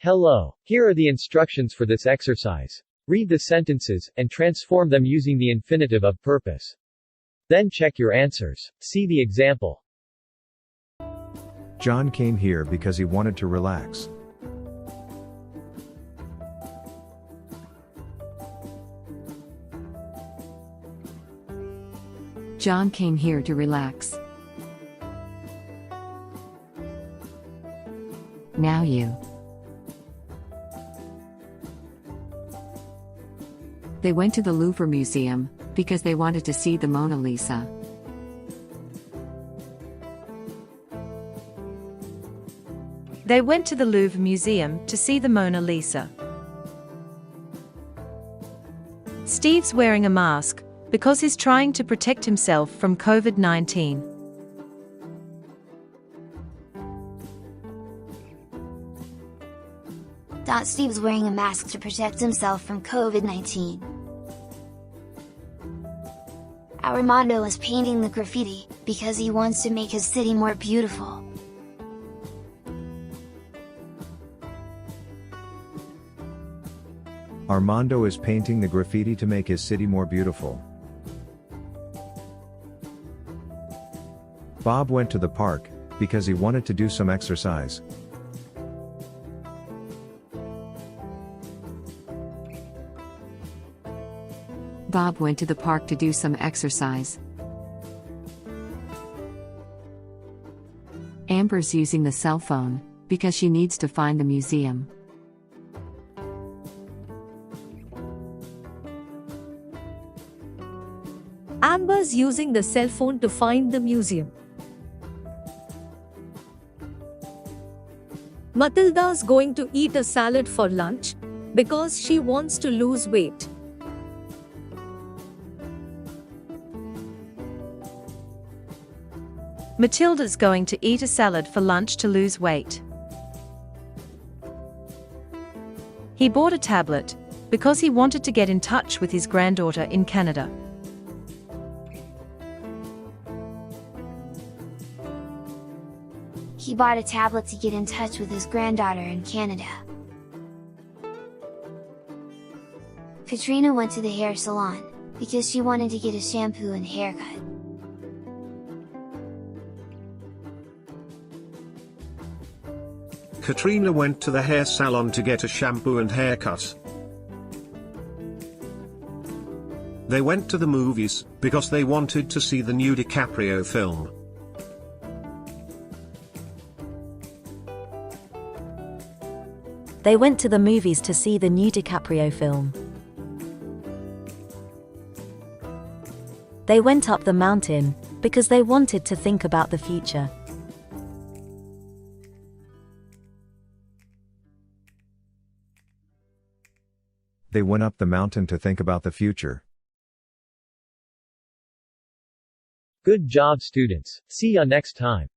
Hello. Here are the instructions for this exercise. Read the sentences, and transform them using the infinitive of purpose. Then check your answers. See the example. John came here because he wanted to relax. John came here to relax. Now you. They went to the Louvre Museum because they wanted to see the Mona Lisa. They went to the Louvre Museum to see the Mona Lisa. Steve's wearing a mask because he's trying to protect himself from COVID-19. Steve's wearing a mask to protect himself from COVID-19. Armando is painting the graffiti because he wants to make his city more beautiful. Armando is painting the graffiti to make his city more beautiful. Bob went to the park because he wanted to do some exercise. Bob went to the park to do some exercise. Amber's using the cell phone because she needs to find the museum. Amber's using the cell phone to find the museum. Matilda's going to eat a salad for lunch because she wants to lose weight. Matilda's going to eat a salad for lunch to lose weight. He bought a tablet because he wanted to get in touch with his granddaughter in Canada. He bought a tablet to get in touch with his granddaughter in Canada. Katrina went to the hair salon because she wanted to get a shampoo and haircut. Katrina went to the hair salon to get a shampoo and haircut. They went to the movies because they wanted to see the new DiCaprio film. They went to the movies to see the new DiCaprio film. They went up the mountain because they wanted to think about the future. They went up the mountain to think about the future. Good job, students. See ya next time.